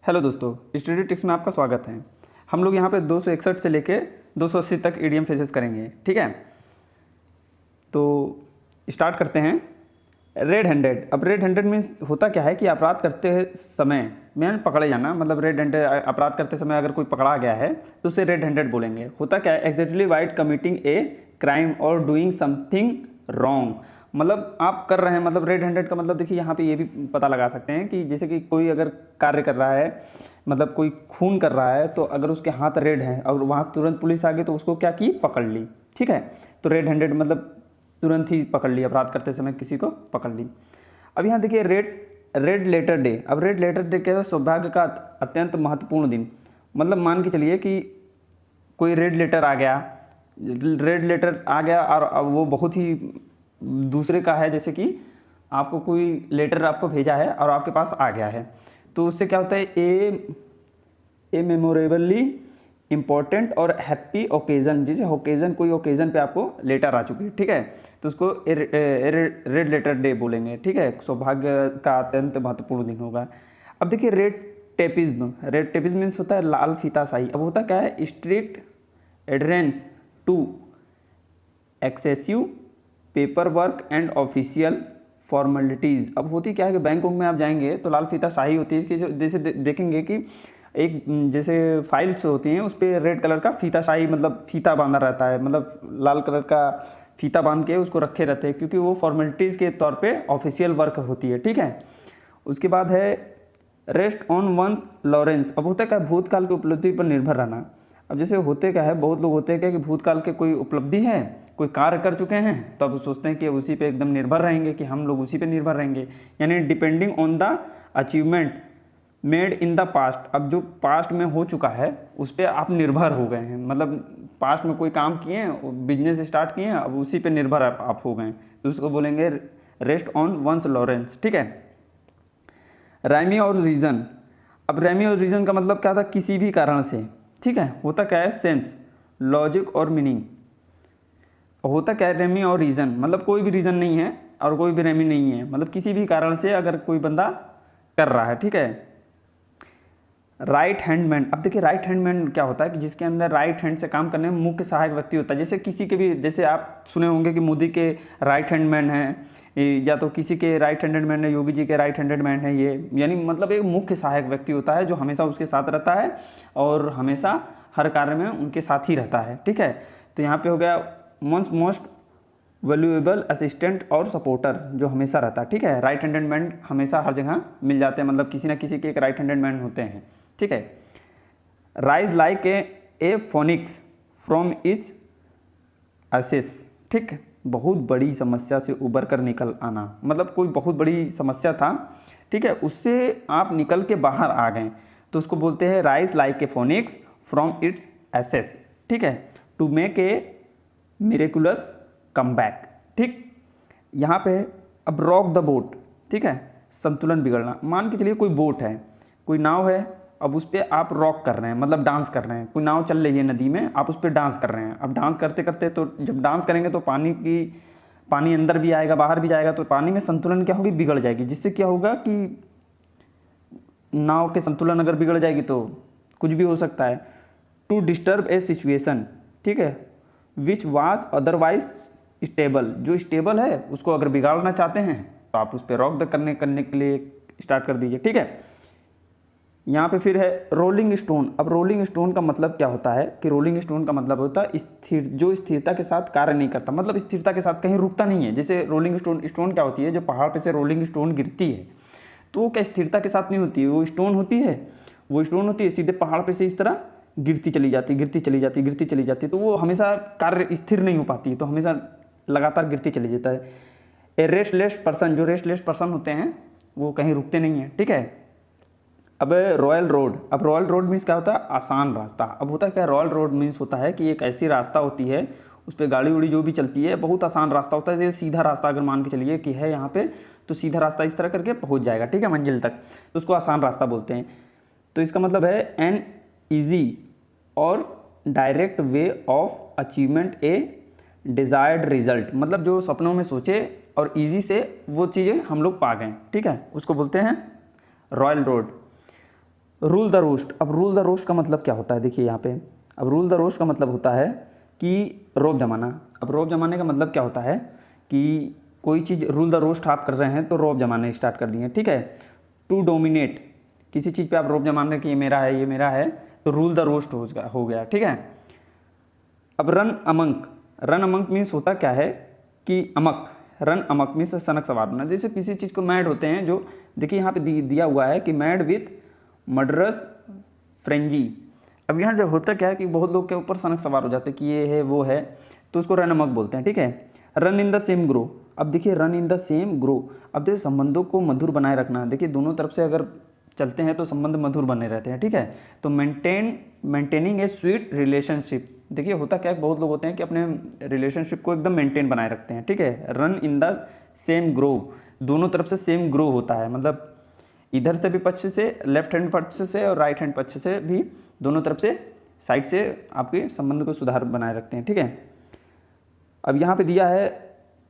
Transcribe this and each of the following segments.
Hello दोस्तों, study tricks में आपका स्वागत है। हम लोग यहाँ पे 261 से लेके 280 तक ईडीएम फेसेस करेंगे, ठीक है। तो स्टार्ट करते हैं। Red handed. अब रेड हैंडेड मीन्स होता क्या है कि अपराध करते समय में पकड़े जाना, मतलब रेड हैंडेड अपराध करते समय अगर कोई पकड़ा गया है तो उसे रेड हैंडेड बोलेंगे। होता क्या है, exactly white committing a crime और डूइंग समथिंग रॉन्ग, मतलब आप कर रहे हैं। मतलब रेड हैंडेड का मतलब देखिए यहाँ पे ये भी पता लगा सकते हैं कि जैसे कि कोई अगर कार्य कर रहा है, मतलब कोई खून कर रहा है, तो अगर उसके हाथ रेड हैं और वहाँ तुरंत पुलिस आ गई तो उसको क्या की, पकड़ ली, ठीक है। तो रेड हैंडेड मतलब तुरंत ही पकड़ ली, अपराध करते समय किसी को पकड़ ली। अब यहाँ देखिए रेड लेटर डे। अब रेड लेटर डे क्या है, सौभाग्य का अत्यंत महत्वपूर्ण दिन। मतलब मान के चलिए कि कोई रेड लेटर आ गया और अब वो बहुत ही दूसरे का है, जैसे कि आपको कोई लेटर आपको भेजा है और आपके पास आ गया है, तो उससे क्या होता है, ए मेमोरेबली इम्पॉर्टेंट और हैप्पी ओकेजन, जैसे ओकेजन, कोई ओकेजन पे आपको लेटर आ चुकी है, ठीक है, तो उसको रेड लेटर डे बोलेंगे, ठीक है। सौभाग्य का अत्यंत महत्वपूर्ण दिन होगा। अब देखिए रेड टेपिज्म मीन्स होता है लाल फीताशाही। अब होता क्या है, strict adherence to excessive paper work and official formalities. अब होती क्या है कि बैंकों में आप जाएंगे तो लाल फीताशाही होती है कि जो जैसे देखेंगे कि एक जैसे फाइल्स होती हैं उस पर रेड कलर का फीताशाही, मतलब फीता बांधा रहता है, मतलब लाल कलर का फीता बांध के उसको रखे रहते हैं, क्योंकि वो फॉर्मेलिटीज़ के तौर पे ऑफिशियल वर्क होती है, ठीक है। उसके बाद है रेस्ट ऑन वंस लॉरेंस। अब होता क्या, भूतकाल की उपलब्धि पर निर्भर रहना। अब जैसे होते क्या है, बहुत लोग होते हैं क्या कि भूतकाल के कोई उपलब्धि है, कोई कार्य कर चुके हैं, तो अब सोचते हैं कि उसी पे एकदम निर्भर रहेंगे, कि हम लोग उसी पे निर्भर रहेंगे, यानी depending on the achievement made in the past. अब जो पास्ट में हो चुका है उस पर आप निर्भर हो गए हैं, मतलब पास्ट में कोई काम किए हैं, बिजनेस स्टार्ट किए हैं, अब उसी पे निर्भर आप हो गए, तो उसको बोलेंगे रेस्ट ऑन वंस लॉरेंस, ठीक है। राइमी और रीज़न। अब राइमी और रीज़न का मतलब क्या था, किसी भी कारण से, ठीक है। होता क्या है, सेंस, लॉजिक और मीनिंग। होता क्या है, रेमी और रीज़न, मतलब कोई भी रीज़न नहीं है और कोई भी रेमी नहीं है, मतलब किसी भी कारण से अगर कोई बंदा कर रहा है, ठीक है। Right hand man. अब देखिए राइट हैंड मैन क्या होता है कि जिसके अंदर राइट हैंड से काम करने में मुख्य सहायक व्यक्ति होता है। जैसे किसी के भी, जैसे आप सुने होंगे कि मोदी के राइट हैंड मैन है, या तो किसी के राइट हैंडेड मैन है, योगी जी के राइट हैंडेड मैन है ये, यानी मतलब एक मुख्य सहायक व्यक्ति होता है जो हमेशा उसके साथ रहता है और हमेशा हर कार्य में उनके साथ ही रहता है, ठीक है। तो यहाँ पे हो गया मोस्ट वैल्यूएबल असिस्टेंट और सपोर्टर, जो हमेशा रहता है, ठीक है। राइट हैंडेड मैन हमेशा हर जगह मिल जाते हैं, मतलब किसी ना किसी के एक राइट हैंडेड मैन होते हैं, ठीक है। Rise like a phoenix from its ashes, ठीक, बहुत बड़ी समस्या से उबर कर निकल आना, मतलब कोई बहुत बड़ी समस्या था, ठीक है, उससे आप निकल के बाहर आ गए, तो उसको बोलते हैं rise like a phoenix from its ashes, ठीक है, to make a miraculous come back, ठीक। यहाँ पे अब रॉक द बोट, ठीक है, संतुलन बिगड़ना। मान के चलिए कोई बोट है, कोई नाव है, अब उस पर आप रॉक कर रहे हैं, मतलब डांस कर रहे हैं, कोई नाव चल रही है नदी में, आप उस पर डांस कर रहे हैं। अब डांस करते करते, तो जब डांस करेंगे तो पानी अंदर भी आएगा बाहर भी जाएगा, तो पानी में संतुलन क्या होगी, बिगड़ जाएगी, जिससे क्या होगा कि नाव के संतुलन अगर बिगड़ जाएगी तो कुछ भी हो सकता है। टू डिस्टर्ब ए सिचुएशन, ठीक है, विच वाज अदरवाइज स्टेबल, जो स्टेबल है उसको अगर बिगाड़ना चाहते हैं तो आप उस पर रॉक द करने के लिए स्टार्ट कर दीजिए, ठीक है। यहाँ पे फिर है रोलिंग स्टोन। अब रोलिंग स्टोन का मतलब क्या होता है कि रोलिंग स्टोन का मतलब होता है स्थिर, जो स्थिरता के साथ कार्य नहीं करता, मतलब स्थिरता के साथ कहीं रुकता नहीं है। जैसे रोलिंग स्टोन क्या होती है, जो पहाड़ पे से रोलिंग स्टोन गिरती है तो वो क्या स्थिरता के साथ नहीं होती है, वो स्टोन होती है सीधे पहाड़ पे से इस तरह गिरती चली जाती है, तो वो हमेशा कार्य स्थिर नहीं हो पाती है, तो हमेशा लगातार गिरती चली जाता है। ए रेस्टलेस पर्सन, जो रेस्टलेस पर्सन होते हैं वो कहीं रुकते नहीं हैं, ठीक है। अब रॉयल रोड। अब रॉयल रोड मीन्स क्या होता है, आसान रास्ता। अब होता है क्या, रॉयल रोड मीन्स होता है कि एक ऐसी रास्ता होती है उस पर गाड़ी उड़ी जो भी चलती है, बहुत आसान रास्ता होता है। जैसे सीधा रास्ता अगर मान के चलिए कि है यहाँ पे, तो सीधा रास्ता इस तरह करके पहुँच जाएगा, ठीक है, मंजिल तक, तो उसको आसान रास्ता बोलते हैं। तो इसका मतलब है एन ईजी और direct way of achievement A desired result, मतलब जो सपनों में सोचे और इजी से वो चीज़ें हम लोग पा गए, ठीक है, उसको बोलते हैं royal road. Rule the roast. अब रूल द रोस्ट का मतलब क्या होता है, देखिए यहाँ पे, अब रूल द रोस्ट का मतलब होता है कि रौब जमाना। अब रौब जमाने का मतलब क्या होता है कि कोई चीज़ रूल द रोस्ट आप कर रहे हैं तो रौब जमाने स्टार्ट कर दिए, ठीक है। टू डोमिनेट, किसी चीज़ पे आप रौब जमा रहे हैं कि ये मेरा है, ये मेरा है, तो रूल द रोस्ट हो गया, ठीक है। अब रन अमंक, रन अमंक मीन्स होता क्या है कि अमक, रन अमक मीन्स सनक सवार होना। जैसे किसी चीज़ को मैड होते हैं, जो देखिए यहाँ पे दिया हुआ है कि मैड विथ मर्डरस फ्रेंजी। अब यहाँ जब होता क्या है कि बहुत लोग के ऊपर सनक सवार हो जाते हैं कि ये है वो है, तो उसको रन अमक बोलते हैं, ठीक है। Run in the same grow, अब देखिए run in the same grow, अब देखिए संबंधों को मधुर बनाए रखना। देखिए दोनों तरफ से अगर चलते हैं तो संबंध मधुर बने रहते हैं, ठीक है। तो मेंटेनिंग ए स्वीट रिलेशनशिप, देखिए होता क्या है, बहुत लोग होते हैं कि अपने रिलेशनशिप को एकदम मेंटेन बनाए रखते हैं, ठीक है। Run in the same grow, दोनों तरफ से सेम ग्रो होता है, मतलब इधर से भी पक्ष से, लेफ्ट हैंड पक्ष से और राइट हैंड पक्ष से भी, दोनों तरफ से साइड से आपके संबंध को सुधार बनाए रखते हैं, ठीक है। अब यहाँ पे दिया है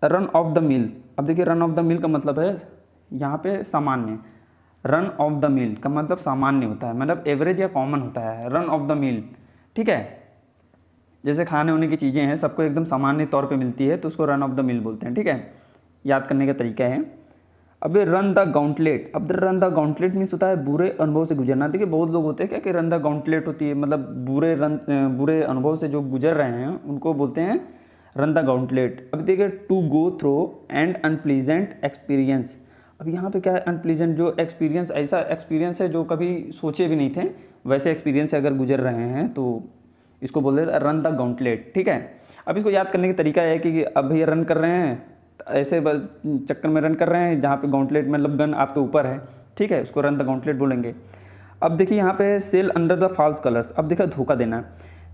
रन ऑफ द मिल। अब देखिए रन ऑफ द मिल का मतलब है यहाँ पे सामान्य, रन ऑफ द मिल का मतलब सामान्य होता है, मतलब एवरेज या कॉमन होता है, रन ऑफ द मिल, ठीक है। जैसे खाने होने की चीज़ें हैं, सबको एकदम सामान्य तौर पे मिलती है, तो उसको रन ऑफ द मिल बोलते हैं, ठीक है। याद करने का तरीका है। अब रन द गाउंटलेट, अब रन द गाउंटलेट मीन्स होता है बुरे अनुभव से गुजरना। देखिए बहुत लोग होते हैं क्या कि रन द गाउंटलेट होती है, मतलब बुरे अनुभव से जो गुजर रहे हैं उनको बोलते हैं रन द गाउंटलेट। अब देखिए to go through an unpleasant experience, अब यहाँ पे क्या है अनप्लीजेंट, जो एक्सपीरियंस, ऐसा एक्सपीरियंस है जो कभी सोचे भी नहीं थे, वैसे एक्सपीरियंस से अगर गुजर रहे हैं तो इसको बोल देते हैं रन द गाउंटलेट, ठीक है। अब इसको याद करने का तरीका है कि अब ये रन कर रहे हैं, ऐसे चक्कर में रन कर रहे हैं जहाँ पे गाउंटलेट मतलब गन आपके ऊपर है, ठीक है, उसको रन द गाउंटलेट बोलेंगे। अब देखिए यहाँ पे sail under the false colours, अब देखिए धोखा देना।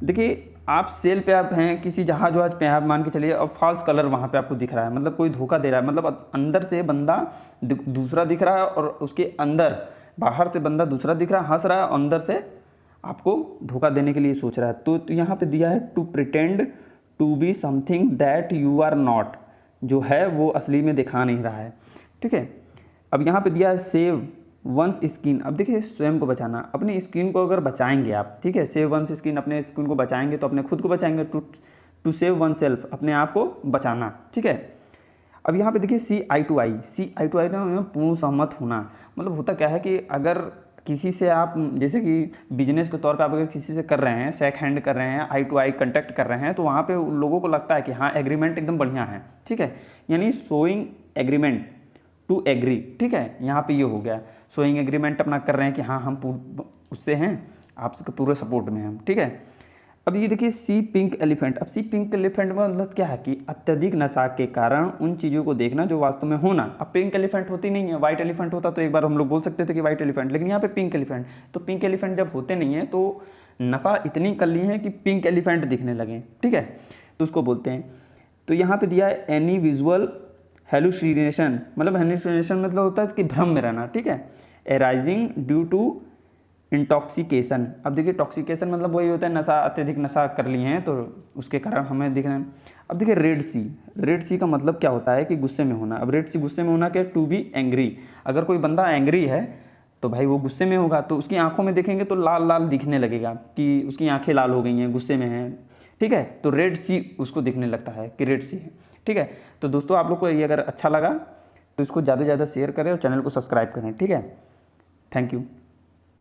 देखिए आप सेल पे आप हैं, किसी जहाज वहाज पे आप मान के चलिए, और फॉल्स कलर वहाँ पे आपको दिख रहा है, मतलब कोई धोखा दे रहा है, मतलब अंदर से बंदा दूसरा दिख रहा है और उसके अंदर, बाहर से बंदा दूसरा दिख रहा है, हंस रहा है, अंदर से आपको धोखा देने के लिए सोच रहा है। तो यहाँ पे दिया है to pretend to be something that you are not, जो है वो असली में दिखा नहीं रहा है, ठीक है। अब यहाँ पे दिया है सेव वंस स्किन, अब देखिए स्वयं को बचाना, अपनी स्किन को अगर बचाएंगे आप, ठीक है, सेव वंस स्किन, अपने स्किन को बचाएंगे तो अपने खुद को बचाएंगे, टू सेव वन सेल्फ, अपने आप को बचाना, ठीक है। अब यहाँ पे देखिए सी आई टू आई में पूर्ण सहमत होना, मतलब होता क्या है कि अगर किसी से आप, जैसे कि बिजनेस के तौर पे आप अगर किसी से कर रहे हैं, शेक हैंड कर रहे हैं, आई टू आई कंटेक्ट कर रहे हैं, तो वहाँ पे लोगों को लगता है कि हाँ एग्रीमेंट एकदम बढ़िया है, ठीक है, यानी शोइंग एग्रीमेंट टू एग्री, ठीक है। यहाँ पे ये हो गया शोइंग एग्रीमेंट अपना कर रहे हैं कि हाँ हम उससे हैं, आपके पूरे सपोर्ट में हैं, ठीक है। अब ये देखिए सी पिंक एलिफेंट, अब सी पिंक एलिफेंट का मतलब क्या है कि अत्यधिक नशा के कारण उन चीज़ों को देखना जो वास्तव में होना। अब पिंक एलिफेंट होती नहीं है, वाइट एलिफेंट होता तो एक बार हम लोग बोल सकते थे कि वाइट एलिफेंट, लेकिन यहाँ पे पिंक एलिफेंट, तो पिंक एलिफेंट जब होते नहीं है तो नशा इतनी कर ली है कि पिंक एलिफेंट दिखने लगे, ठीक है, तो उसको बोलते हैं। तो यहाँ पे दिया है एनी विजुअल हेलुसिनेशन, मतलब हेलुसिनेशन मतलब होता है कि भ्रम में रहना, ठीक है, एराइजिंग ड्यू टू इंटॉक्सिकेशन। अब देखिए टॉक्सिकेशन मतलब वही होता है नशा, अत्यधिक नशा कर लिए हैं तो उसके कारण हमें दिख रहे हैं। अब देखिए रेड सी का मतलब क्या होता है कि गुस्से में होना। अब रेड सी गुस्से में होना क्या, टू बी एंग्री, अगर कोई बंदा एंग्री है तो भाई वो गुस्से में होगा, तो उसकी आंखों में देखेंगे तो लाल लाल दिखने लगेगा कि उसकी आंखें लाल हो गई हैं, गुस्से में हैं, ठीक है, तो रेड सी उसको दिखने लगता है कि रेड सी है, ठीक है। तो दोस्तों आप लोग को ये अगर अच्छा लगा तो इसको ज़्यादा से ज़्यादा शेयर करें और चैनल को सब्सक्राइब करें, ठीक है। Thank you.